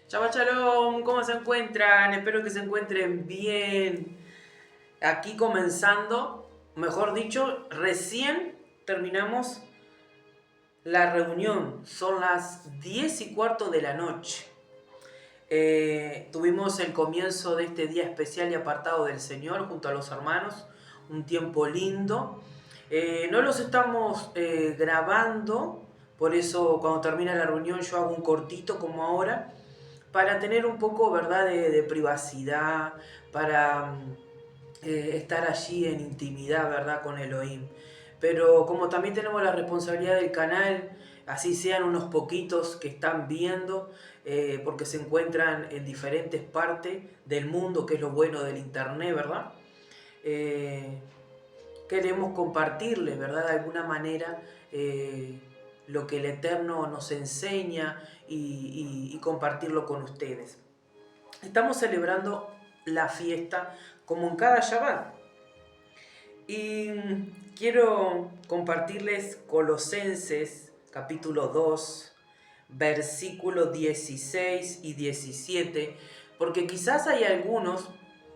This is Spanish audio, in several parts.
Shabbat Shalom, ¿cómo se encuentran? Espero que se encuentren bien. Aquí comenzando, mejor dicho, recién terminamos la reunión. Son las 10:15 de la noche. Tuvimos el comienzo de este día especial y apartado del Señor junto a los hermanos. Un tiempo lindo. No los estamos grabando, por eso cuando termina la reunión yo hago un cortito como ahora, para tener un poco, ¿verdad?, de privacidad, para estar allí en intimidad, ¿verdad?, con Elohim. Pero como también tenemos la responsabilidad del canal, así sean unos poquitos que están viendo, porque se encuentran en diferentes partes del mundo, que es lo bueno del internet, ¿verdad? Eh, Queremos compartirles, ¿verdad?, de alguna manera lo que el Eterno nos enseña y compartirlo con ustedes. Estamos celebrando la fiesta como en cada Shabbat. Y quiero compartirles Colosenses capítulo 2, versículos 16 y 17, porque quizás hay algunos,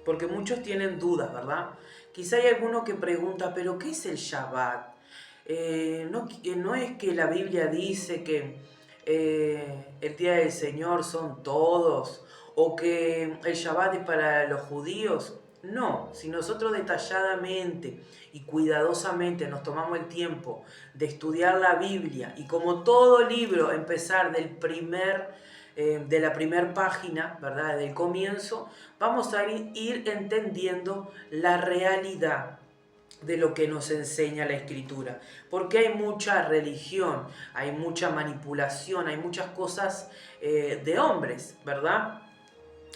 porque muchos tienen dudas, ¿verdad? Quizás hay alguno que pregunta, ¿pero qué es el Shabbat? No es que la Biblia dice que el día del Señor son todos, o que el Shabbat es para los judíos. No, si nosotros detalladamente y cuidadosamente nos tomamos el tiempo de estudiar la Biblia y como todo libro empezar de la primera página, ¿verdad?, del comienzo, vamos a ir entendiendo la realidad de lo que nos enseña la Escritura. Porque hay mucha religión, hay mucha manipulación, hay muchas cosas de hombres, ¿verdad?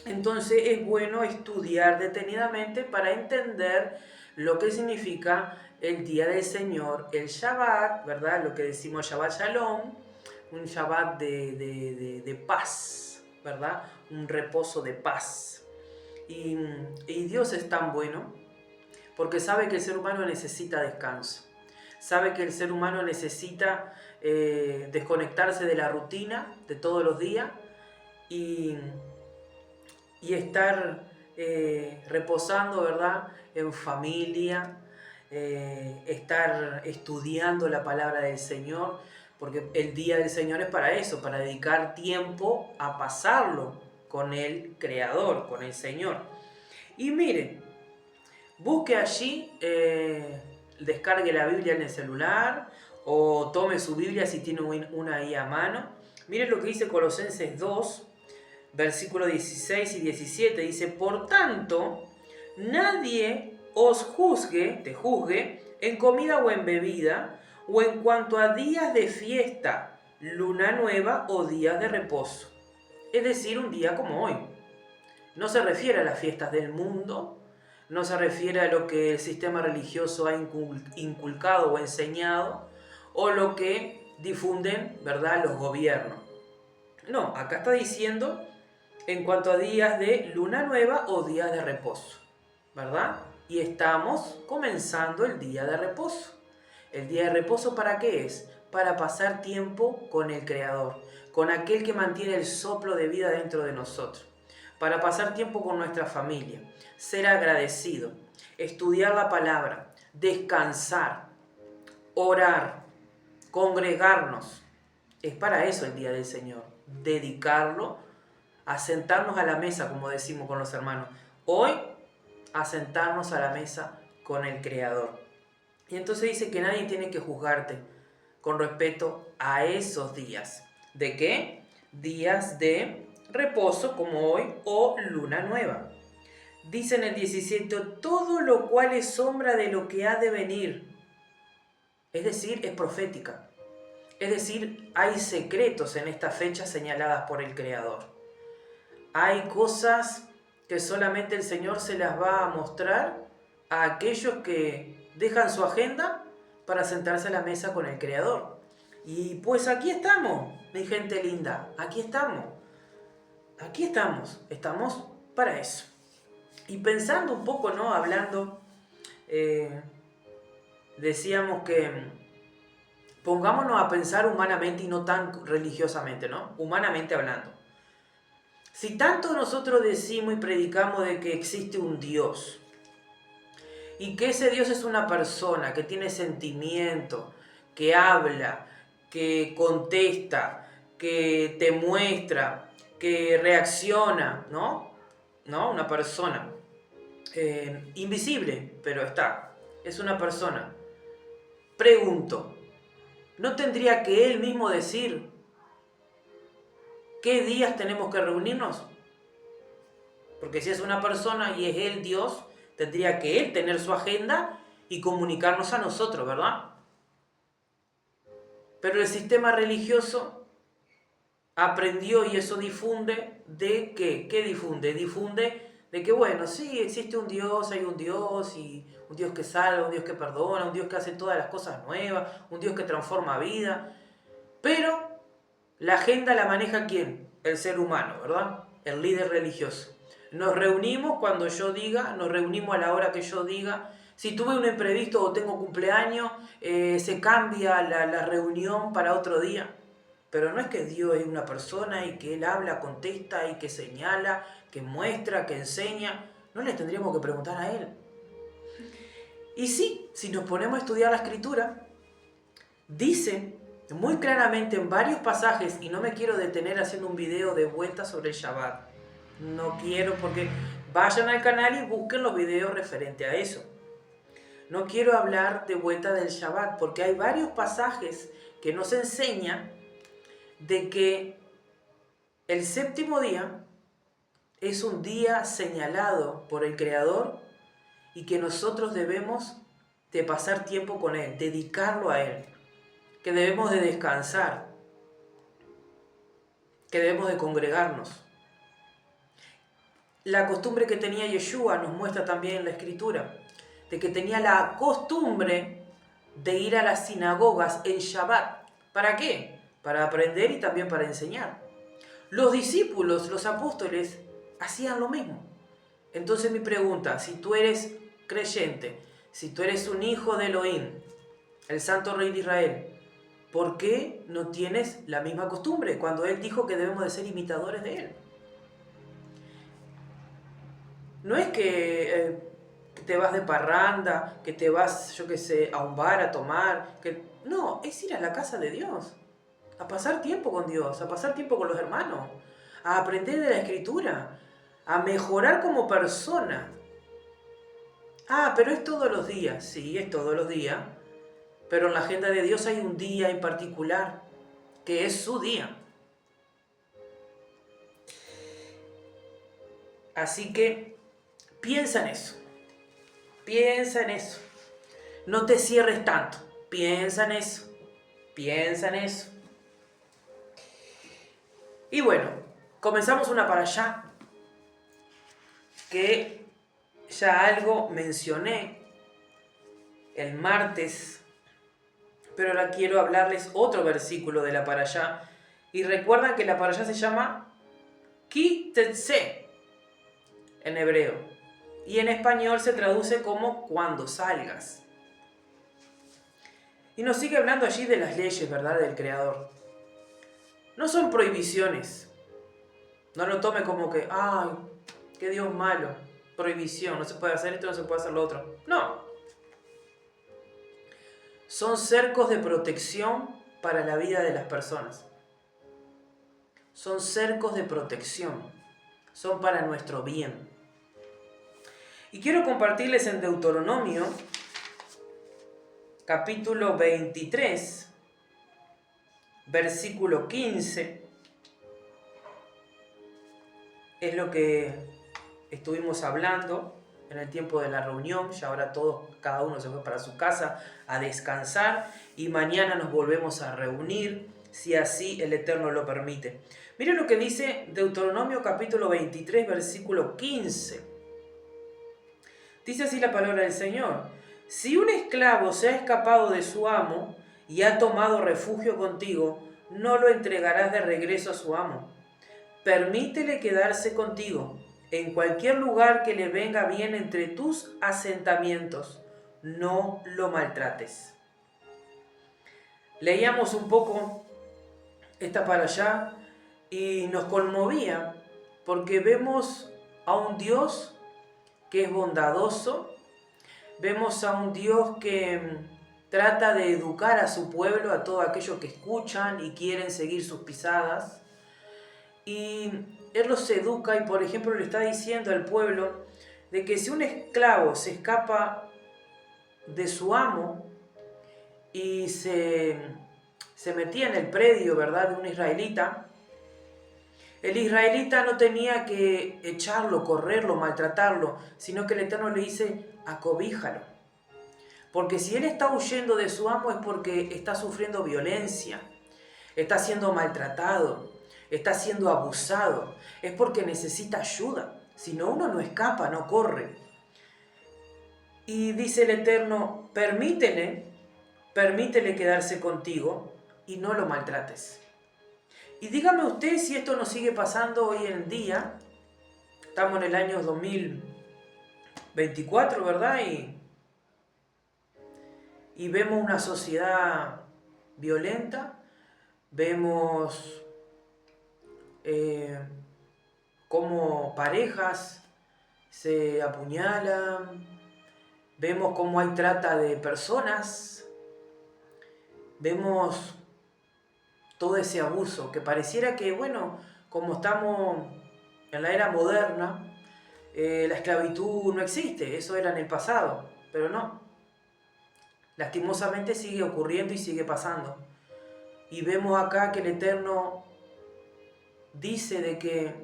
Entonces es bueno estudiar detenidamente para entender lo que significa el Día del Señor, el Shabbat, ¿verdad? Lo que decimos Shabbat Shalom, un Shabbat de paz, ¿verdad? Un reposo de paz. Y Dios es tan bueno porque sabe que el ser humano necesita descanso. Sabe que el ser humano necesita desconectarse de la rutina de todos los días y estar reposando, ¿verdad?, en familia, estar estudiando la palabra del Señor, porque el día del Señor es para eso, para dedicar tiempo a pasarlo con el Creador, con el Señor. Y mire, busque allí, descargue la Biblia en el celular o tome su Biblia si tiene una ahí a mano. Mire lo que dice Colosenses 2, versículos 16 y 17, dice: por tanto, nadie os te juzgue, en comida o en bebida, o en cuanto a días de fiesta, luna nueva o días de reposo. Es decir, un día como hoy. No se refiere a las fiestas del mundo, no se refiere a lo que el sistema religioso ha inculcado o enseñado, o lo que difunden, ¿verdad?, los gobiernos. No, acá está diciendo en cuanto a días de luna nueva o días de reposo, ¿verdad? Y estamos comenzando el día de reposo. ¿El día de reposo para qué es? Para pasar tiempo con el Creador, con aquel que mantiene el soplo de vida dentro de nosotros. Para pasar tiempo con nuestra familia, ser agradecido, estudiar la palabra, descansar, orar, congregarnos. Es para eso el día del Señor, dedicarlo a sentarnos a la mesa, como decimos con los hermanos. Hoy, a sentarnos a la mesa con el Creador. Y entonces dice que nadie tiene que juzgarte con respecto a esos días. ¿De qué? Días de reposo como hoy o luna nueva. Dice en el 17, todo lo cual es sombra de lo que ha de venir. Es decir, es profética. Es decir, hay secretos en estas fechas señaladas por el Creador. Hay cosas que solamente el Señor se las va a mostrar a aquellos que dejan su agenda para sentarse a la mesa con el Creador. Y pues aquí estamos, mi gente linda, aquí estamos. Aquí estamos para eso. Y pensando un poco, ¿no? Hablando, decíamos que pongámonos a pensar humanamente y no tan religiosamente, ¿no? Humanamente hablando. Si tanto nosotros decimos y predicamos de que existe un Dios, y que ese Dios es una persona que tiene sentimiento, que habla, que contesta, que te muestra, que reacciona, ¿no? ¿No? Una persona invisible, pero está. Es una persona. Pregunto, ¿no tendría que él mismo decir qué días tenemos que reunirnos? Porque si es una persona y es él Dios, tendría que él tener su agenda y comunicarnos a nosotros, ¿verdad? Pero el sistema religioso aprendió y eso difunde de qué. ¿Qué difunde? Difunde de que, bueno, sí, existe un Dios, hay un Dios, y un Dios que salva, un Dios que perdona, un Dios que hace todas las cosas nuevas, un Dios que transforma vida. Pero la agenda la maneja ¿quién? El ser humano, ¿verdad? El líder religioso. Nos reunimos cuando yo diga, nos reunimos a la hora que yo diga. Si tuve un imprevisto o tengo cumpleaños, se cambia la reunión para otro día. Pero no es que Dios es una persona y que Él habla, contesta y que señala, que muestra, que enseña. No le tendríamos que preguntar a Él. Y sí, si nos ponemos a estudiar la Escritura, dice muy claramente en varios pasajes, y no me quiero detener haciendo un video de vuelta sobre el Shabbat. No quiero, porque vayan al canal y busquen los videos referentes a eso. No quiero hablar de vuelta del Shabbat, porque hay varios pasajes que nos enseñan de que el séptimo día es un día señalado por el Creador y que nosotros debemos de pasar tiempo con Él, dedicarlo a Él, que debemos de descansar, que debemos de congregarnos. La costumbre que tenía Yeshua nos muestra también en la Escritura, de que tenía la costumbre de ir a las sinagogas en Shabbat. ¿Para qué? Para aprender y también para enseñar. Los discípulos, los apóstoles, hacían lo mismo. Entonces mi pregunta, si tú eres creyente, si tú eres un hijo de Elohim, el Santo Rey de Israel, ¿por qué no tienes la misma costumbre cuando Él dijo que debemos de ser imitadores de Él? No es que te vas de parranda, que te vas, yo qué sé, a un bar a tomar. No, es ir a la casa de Dios, a pasar tiempo con Dios, a pasar tiempo con los hermanos, a aprender de la Escritura, a mejorar como persona. Ah, pero es todos los días. Sí, es todos los días. Pero en la agenda de Dios hay un día en particular, que es su día. Así que piensa en eso. Piensa en eso. No te cierres tanto. Piensa en eso. Piensa en eso. Y bueno, comenzamos una parashá que ya algo mencioné el martes, pero ahora quiero hablarles otro versículo de la parashá. Y recuerdan que la parashá se llama Ki Tetse en hebreo. Y en español se traduce como cuando salgas. Y nos sigue hablando allí de las leyes, ¿verdad?, del Creador. No son prohibiciones. No lo tome como que, ay, qué Dios malo. Prohibición, no se puede hacer esto, no se puede hacer lo otro. No. Son cercos de protección para la vida de las personas. Son cercos de protección. Son para nuestro bien. Y quiero compartirles en Deuteronomio, capítulo 23, versículo 15. Es lo que estuvimos hablando en el tiempo de la reunión. Ya ahora cada uno se fue para su casa a descansar. Y mañana nos volvemos a reunir, si así el Eterno lo permite. Miren lo que dice Deuteronomio capítulo 23, versículo 15. Dice así la palabra del Señor. Si un esclavo se ha escapado de su amo y ha tomado refugio contigo, no lo entregarás de regreso a su amo. Permítele quedarse contigo en cualquier lugar que le venga bien entre tus asentamientos. No lo maltrates. Leíamos un poco esta parashá y nos conmovía porque vemos a un Dios que es bondadoso, vemos a un Dios que trata de educar a su pueblo, a todos aquellos que escuchan y quieren seguir sus pisadas. Y Él los educa y, por ejemplo, le está diciendo al pueblo de que si un esclavo se escapa de su amo y se metía en el predio, ¿verdad?, de un israelita, el israelita no tenía que echarlo, correrlo, maltratarlo, sino que el Eterno le dice, acobíjalo. Porque si él está huyendo de su amo es porque está sufriendo violencia, está siendo maltratado, está siendo abusado, es porque necesita ayuda. Si no, uno no escapa, no corre. Y dice el Eterno, permítele quedarse contigo y no lo maltrates. Y dígame usted si esto nos sigue pasando hoy en día. Estamos en el año 2024, ¿verdad? Y vemos una sociedad violenta, vemos cómo parejas se apuñalan, vemos cómo hay trata de personas, vemos todo ese abuso, que pareciera que, bueno, como estamos en la era moderna, la esclavitud no existe, eso era en el pasado, pero no. Lastimosamente sigue ocurriendo y sigue pasando. Y vemos acá que el Eterno dice de que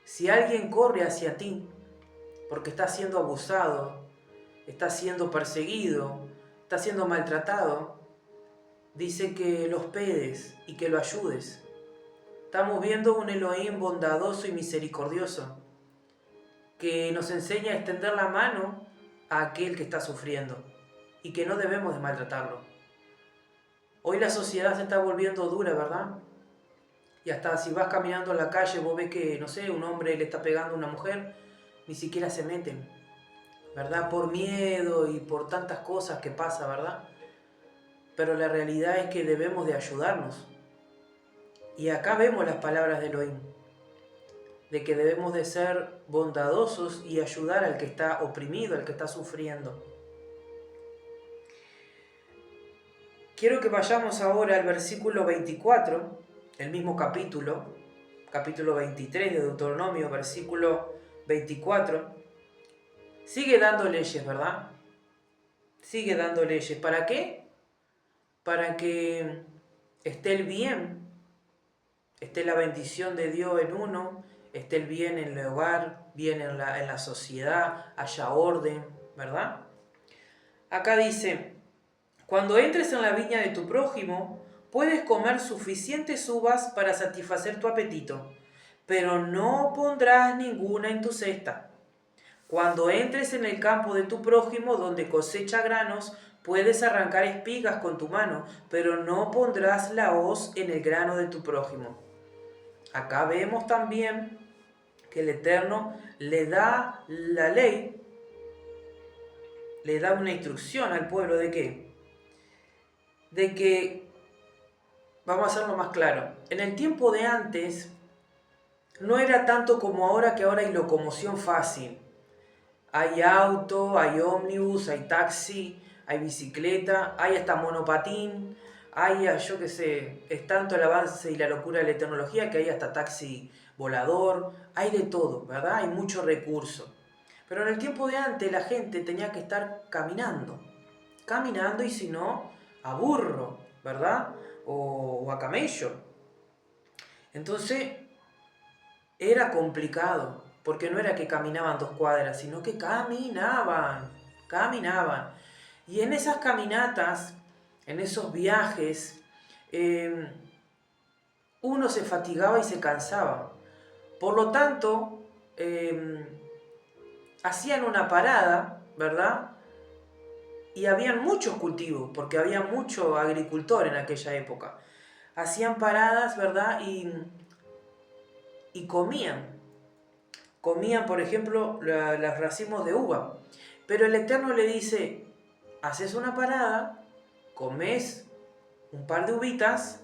si alguien corre hacia ti, porque está siendo abusado, está siendo perseguido, está siendo maltratado, dice que lo hospedes y que lo ayudes. Estamos viendo un Elohim bondadoso y misericordioso, que nos enseña a extender la mano a aquel que está sufriendo y que no debemos de maltratarlo. Hoy la sociedad se está volviendo dura, ¿verdad? Y hasta si vas caminando en la calle, vos ves que, no sé, un hombre le está pegando a una mujer, ni siquiera se meten, ¿verdad? Por miedo y por tantas cosas que pasa, ¿verdad? Pero la realidad es que debemos de ayudarnos. Y acá vemos las palabras de Elohim, de que debemos de ser bondadosos y ayudar al que está oprimido, al que está sufriendo. Quiero que vayamos ahora al versículo 24, el mismo capítulo 23 de Deuteronomio, versículo 24. Sigue dando leyes, ¿verdad? Sigue dando leyes. ¿Para qué? Para que esté el bien, esté la bendición de Dios en uno, esté el bien en el hogar, bien en la sociedad, haya orden, ¿verdad? Acá dice, cuando entres en la viña de tu prójimo, puedes comer suficientes uvas para satisfacer tu apetito, pero no pondrás ninguna en tu cesta. Cuando entres en el campo de tu prójimo donde cosecha granos, puedes arrancar espigas con tu mano, pero no pondrás la hoz en el grano de tu prójimo. Acá vemos también que el Eterno le da la ley, le da una instrucción al pueblo de ¿qué? De que, vamos a hacerlo más claro, en el tiempo de antes no era tanto como ahora, que ahora hay locomoción fácil. Hay auto, hay ómnibus, hay taxi, hay bicicleta, hay hasta monopatín, hay, yo qué sé, es tanto el avance y la locura de la tecnología que hay hasta taxi volador, hay de todo, ¿verdad? Hay mucho recurso. Pero en el tiempo de antes la gente tenía que estar caminando y si no, a burro, ¿verdad? O a camello. Entonces era complicado, porque no era que caminaban 2 cuadras, sino que caminaban. Y en esas caminatas, en esos viajes, uno se fatigaba y se cansaba. Por lo tanto, hacían una parada, ¿verdad? Y habían muchos cultivos, porque había mucho agricultor en aquella época. Hacían paradas, ¿verdad? Y comían. Comían, por ejemplo, los racimos de uva. Pero el Eterno le dice, haces una parada, comes un par de uvitas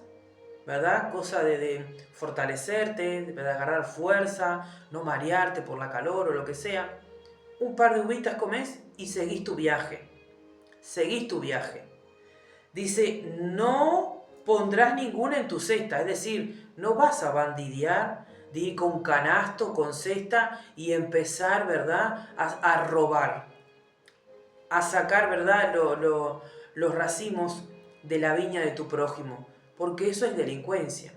¿verdad? Cosa de fortalecerte, de agarrar fuerza, no marearte por la calor o lo que sea. Un par de uvitas comes y seguís tu viaje. Seguís tu viaje. Dice, no pondrás ninguna en tu cesta, es decir, no vas a bandidear, de ir con canasto, con cesta y empezar, ¿verdad?, a robar, a sacar, ¿verdad?, los racimos de la viña de tu prójimo, porque eso es delincuencia.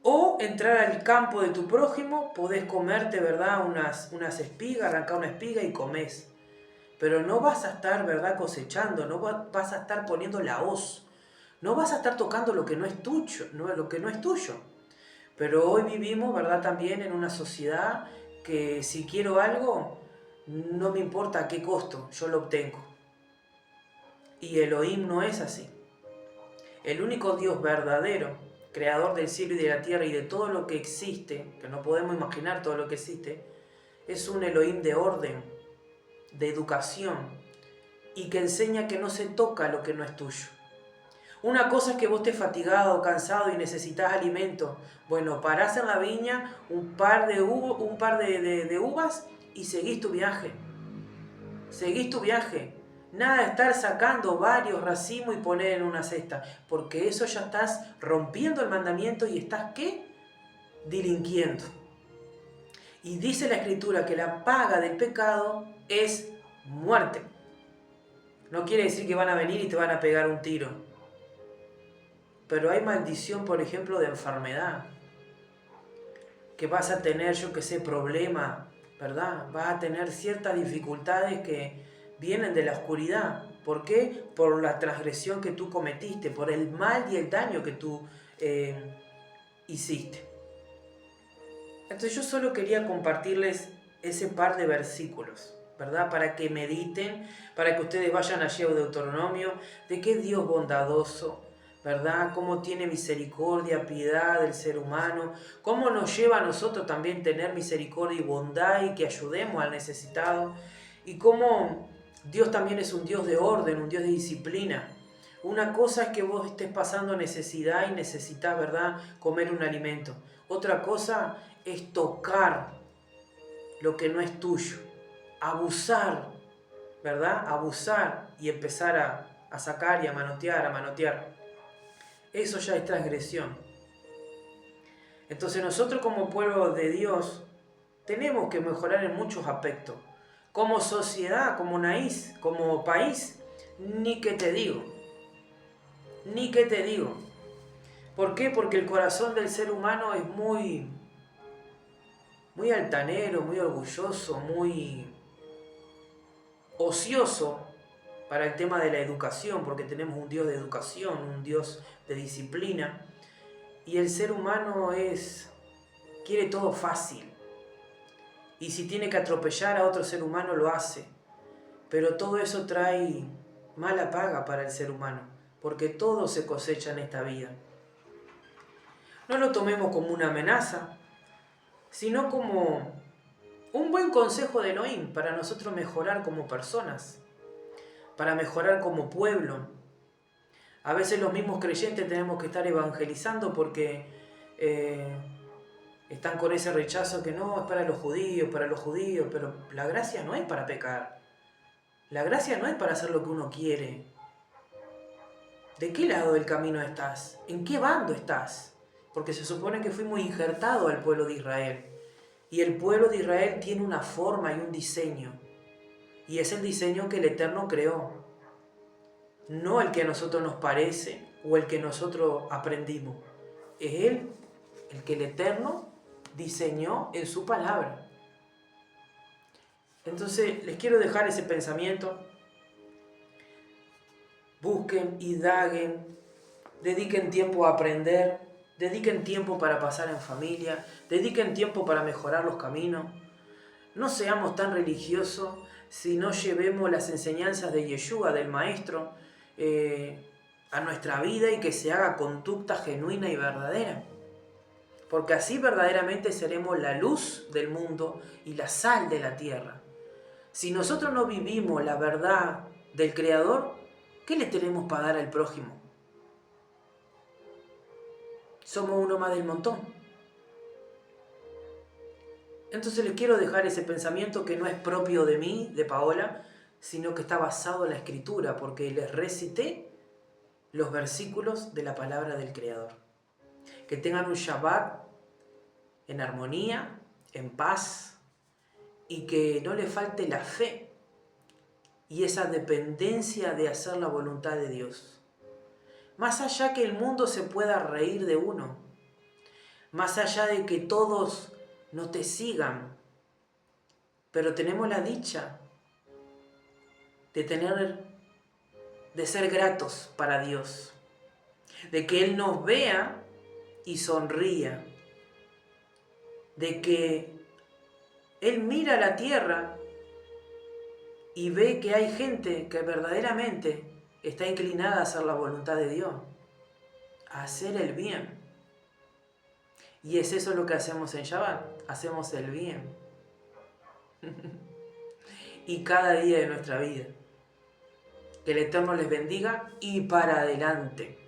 O entrar al campo de tu prójimo, podés comerte, ¿verdad?, unas espigas, arrancar una espiga y comés. Pero no vas a estar, ¿verdad?, cosechando, no vas a estar poniendo la hoz, no vas a estar tocando lo que no es tuyo, lo que no es tuyo. Pero hoy vivimos, ¿verdad?, también en una sociedad que si quiero algo, no me importa a qué costo, yo lo obtengo. Y Elohim no es así. El único Dios verdadero, creador del cielo y de la tierra y de todo lo que existe, que no podemos imaginar todo lo que existe, es un Elohim de orden, de educación, y que enseña que no se toca lo que no es tuyo. Una cosa es que vos estés fatigado, cansado y necesitas alimento. Bueno, parás en la viña un par de uvas y seguís tu viaje. Seguís tu viaje. Nada de estar sacando varios racimos y poner en una cesta, porque eso ya estás rompiendo el mandamiento y estás, ¿qué?, delinquiendo. Y dice la Escritura que la paga del pecado es muerte. No quiere decir que van a venir y te van a pegar un tiro. Pero hay maldición, por ejemplo, de enfermedad. Que vas a tener, yo que sé, problemas, ¿verdad? Vas a tener ciertas dificultades que vienen de la oscuridad. ¿Por qué? Por la transgresión que tú cometiste, por el mal y el daño que tú hiciste. Entonces yo solo quería compartirles ese par de versículos, ¿verdad? Para que mediten, para que ustedes vayan allí a Deuteronomio, de qué Dios bondadoso, ¿verdad? Cómo tiene misericordia, piedad del ser humano, cómo nos lleva a nosotros también tener misericordia y bondad y que ayudemos al necesitado, y cómo Dios también es un Dios de orden, un Dios de disciplina. Una cosa es que vos estés pasando necesidad y necesitas, ¿verdad?, comer un alimento. Otra cosa es tocar lo que no es tuyo, abusar, ¿verdad? Abusar y empezar a sacar y a manotear. Eso ya es transgresión. Entonces nosotros como pueblo de Dios tenemos que mejorar en muchos aspectos. Como sociedad, como naís, como país, ni qué te digo. Ni qué te digo. ¿Por qué? Porque el corazón del ser humano es muy altanero, muy orgulloso, muy ocioso para el tema de la educación, porque tenemos un Dios de educación, un Dios de disciplina, y el ser humano quiere todo fácil, y si tiene que atropellar a otro ser humano lo hace, pero todo eso trae mala paga para el ser humano, porque todo se cosecha en esta vida. No lo tomemos como una amenaza, sino como un buen consejo de Elohim para nosotros mejorar como personas, para mejorar como pueblo. A veces los mismos creyentes tenemos que estar evangelizando porque están con ese rechazo que no, es para los judíos, pero la gracia no es para pecar. La gracia no es para hacer lo que uno quiere. ¿De qué lado del camino estás? ¿En qué bando estás? Porque se supone que fuimos injertados al pueblo de Israel. Y el pueblo de Israel tiene una forma y un diseño. Y es el diseño que el Eterno creó. No el que a nosotros nos parece o el que nosotros aprendimos. Es Él el que el Eterno diseñó en su palabra. Entonces les quiero dejar ese pensamiento. Busquen, indaguen, dediquen tiempo a aprender, dediquen tiempo para pasar en familia, dediquen tiempo para mejorar los caminos. No seamos tan religiosos si no llevemos las enseñanzas de Yeshua, del Maestro, a nuestra vida y que se haga conducta genuina y verdadera. Porque así verdaderamente seremos la luz del mundo y la sal de la tierra. Si nosotros no vivimos la verdad del Creador, ¿qué le tenemos para dar al prójimo? somos uno más del montón. Entonces les quiero dejar ese pensamiento que no es propio de mí, de Paola, sino que está basado en la Escritura, porque les recité los versículos de la palabra del Creador. Que tengan un Shabbat en armonía, en paz, y que no les falte la fe y esa dependencia de hacer la voluntad de Dios. Más allá que el mundo se pueda reír de uno, más allá de que todos no te sigan, pero tenemos la dicha de ser gratos para Dios, de que Él nos vea y sonría, de que Él mira la tierra y ve que hay gente que verdaderamente está inclinada a hacer la voluntad de Dios, a hacer el bien. Y es eso lo que hacemos en Shabbat, hacemos el bien. Y cada día de nuestra vida. Que el Eterno les bendiga y para adelante.